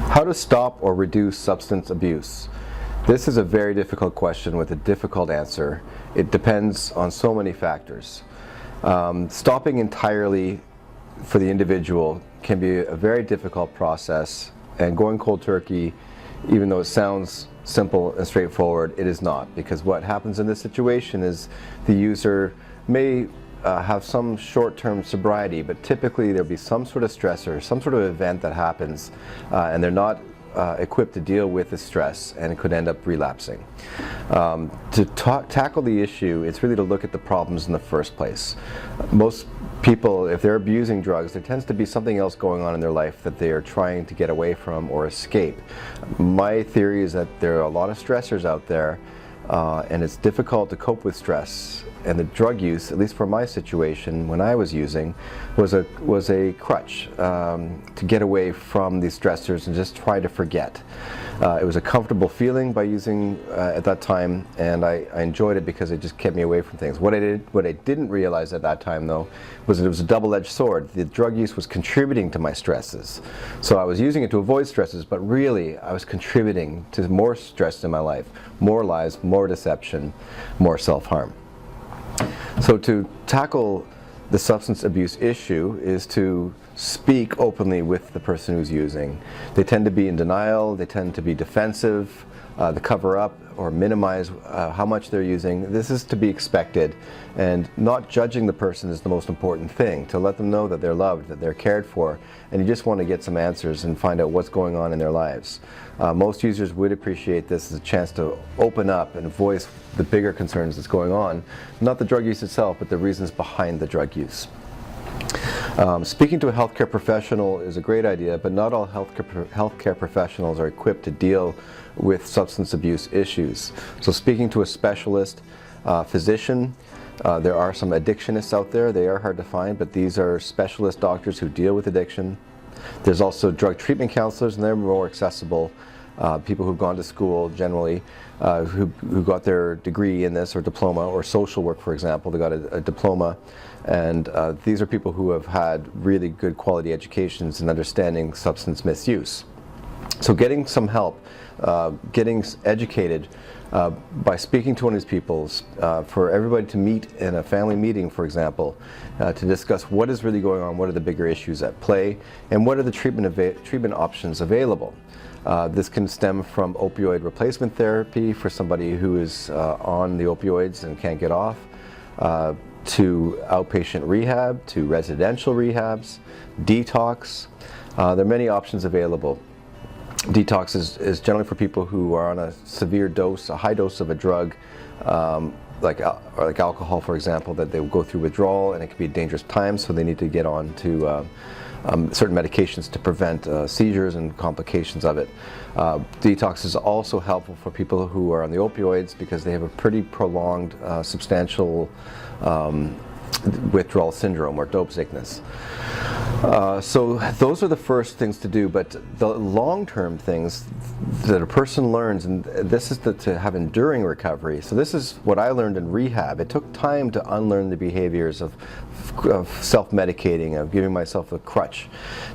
How to stop or reduce substance abuse? This is a very difficult question with a difficult answer. It depends on so many factors. Stopping entirely for the individual can be a very difficult process, and going cold turkey, even though it sounds simple and straightforward, it is not, because what happens in this situation is the user may have some short-term sobriety, but typically there'll be some sort of stressor, some sort of event that happens, and they're not equipped to deal with the stress, and it could end up relapsing. To tackle the issue, it's really to look at the problems in the first place. Most people, if they're abusing drugs, there tends to be something else going on in their life that they are trying to get away from or escape. My theory is that there are a lot of stressors out there, and it's difficult to cope with stress. And the drug use, at least for my situation when I was using, was a crutch to get away from these stressors and just try to forget. It was a comfortable feeling by using at that time, and I enjoyed it because it just kept me away from things. What I didn't realize at that time, though, was that it was a double-edged sword. The drug use was contributing to my stresses. So I was using it to avoid stresses, but really I was contributing to more stress in my life, more lies, more deception, more self-harm. So to tackle the substance abuse issue is to speak openly with the person who's using. They tend to be in denial, they tend to be defensive, they cover up or minimize how much they're using. This is to be expected, and not judging the person is the most important thing, to let them know that they're loved, that they're cared for, and you just want to get some answers and find out what's going on in their lives. Most users would appreciate this as a chance to open up and voice the bigger concerns that's going on, not the drug use itself, but the reasons behind the drug use. Speaking to a healthcare professional is a great idea, but not all healthcare professionals are equipped to deal with substance abuse issues. So speaking to a specialist, physician, there are some addictionists out there. They are hard to find, but these are specialist doctors who deal with addiction. There's also drug treatment counselors, and they're more accessible. People who've gone to school generally, who got their degree in this or diploma, or social work, for example, they got a diploma, and these are people who have had really good quality educations in understanding substance misuse. So getting some help, getting educated by speaking to one of these people, for everybody to meet in a family meeting, for example, to discuss what is really going on, what are the bigger issues at play, and what are the treatment options available. This can stem from opioid replacement therapy for somebody who is on the opioids and can't get off, to outpatient rehab, to residential rehabs, detox. There are many options available. Detox is generally for people who are on a severe dose, a high dose of a drug, like alcohol, for example, that they will go through withdrawal, and it can be a dangerous time, so they need to get on to certain medications to prevent seizures and complications of it. Detox is also helpful for people who are on the opioids because they have a pretty prolonged, substantial withdrawal syndrome or dope sickness. So those are the first things to do, but the long-term things that a person learns, and this is to have enduring recovery. So this is what I learned in rehab. It took time to unlearn the behaviors of self-medicating, of giving myself a crutch.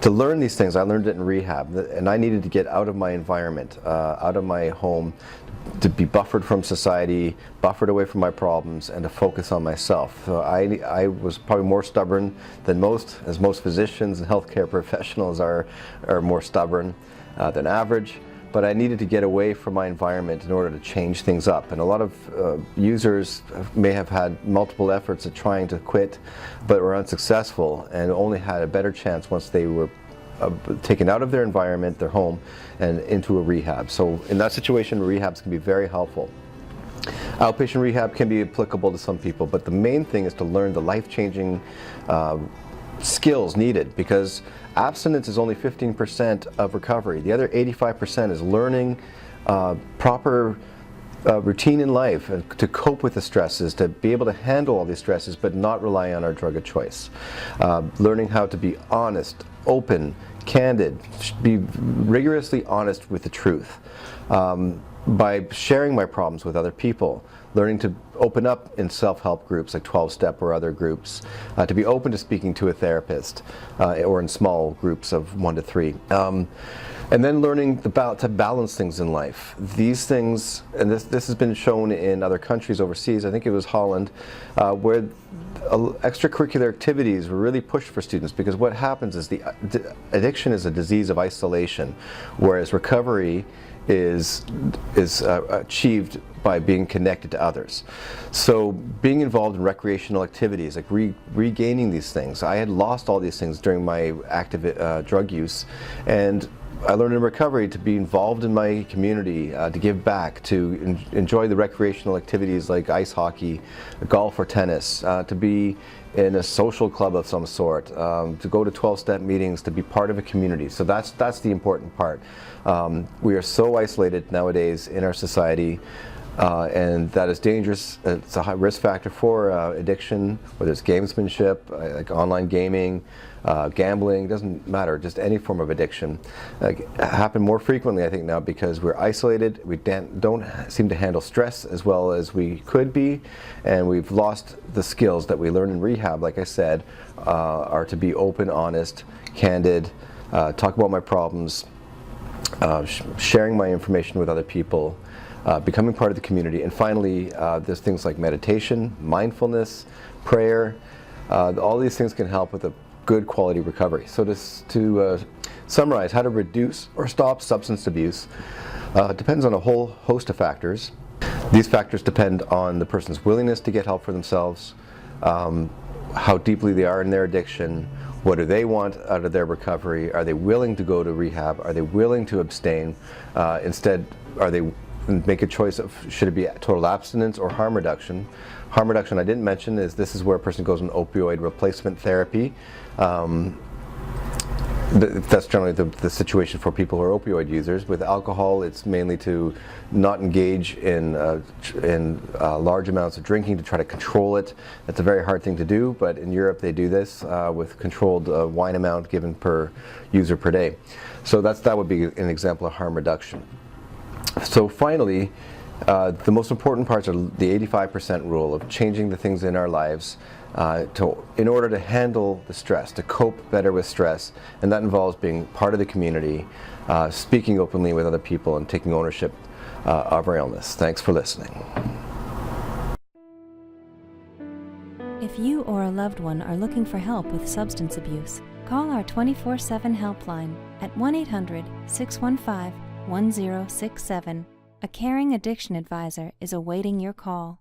To learn these things, I learned it in rehab, and I needed to get out of my environment, out of my home, to be buffered from society, buffered away from my problems, and to focus on myself. So I was probably more stubborn than most, as most physicians and healthcare professionals are more stubborn than average. But I needed to get away from my environment in order to change things up. And a lot of users may have had multiple efforts at trying to quit, but were unsuccessful, and only had a better chance once they were taken out of their environment, their home, and into a rehab. So in that situation, rehabs can be very helpful. Outpatient rehab can be applicable to some people, but the main thing is to learn the life-changing skills needed, because abstinence is only 15% of recovery. The other 85% is learning proper routine in life, and to cope with the stresses, to be able to handle all these stresses but not rely on our drug of choice. Learning how to be honest, open, candid, be rigorously honest with the truth. By sharing my problems with other people, learning to open up in self-help groups like 12-step or other groups, to be open to speaking to a therapist, or in small groups of 1 to 3. And then learning to balance things in life. These things, and this has been shown in other countries overseas, I think it was Holland, where extracurricular activities were really pushed for students, because what happens is addiction is a disease of isolation, whereas recovery is achieved by being connected to others. So being involved in recreational activities, like regaining these things. I had lost all these things during my active drug use, and I learned in recovery to be involved in my community, to give back, to enjoy the recreational activities like ice hockey, golf or tennis, to be in a social club of some sort, to go to 12-step meetings, to be part of a community. So that's the important part. We are so isolated nowadays in our society, and that is dangerous. It's a high risk factor for addiction, whether it's gamesmanship, like online gaming, gambling, doesn't matter, just any form of addiction. Happen more frequently, I think, now because we're isolated, we don't seem to handle stress as well as we could be, and we've lost the skills that we learn in rehab, like I said, are to be open, honest, candid, talk about my problems, sharing my information with other people, becoming part of the community, and finally there's things like meditation, mindfulness, prayer. All these things can help with a good quality recovery. So to summarize, how to reduce or stop substance abuse depends on a whole host of factors. These factors depend on the person's willingness to get help for themselves, how deeply they are in their addiction, what do they want out of their recovery, are they willing to go to rehab, are they willing to abstain, instead are they make a choice of should it be total abstinence or harm reduction. Harm reduction I didn't mention is this is where a person goes on opioid replacement therapy. That's generally the situation for people who are opioid users. With alcohol, it's mainly to not engage in large amounts of drinking, to try to control it. That's a very hard thing to do, but in Europe they do this with controlled wine amount given per user per day. So that would be an example of harm reduction. So finally, the most important parts are the 85% rule of changing the things in our lives in order to handle the stress, to cope better with stress, and that involves being part of the community, speaking openly with other people, and taking ownership of our illness. Thanks for listening. If you or a loved one are looking for help with substance abuse, call our 24/7 helpline at 1-800-615-1067. A caring addiction advisor is awaiting your call.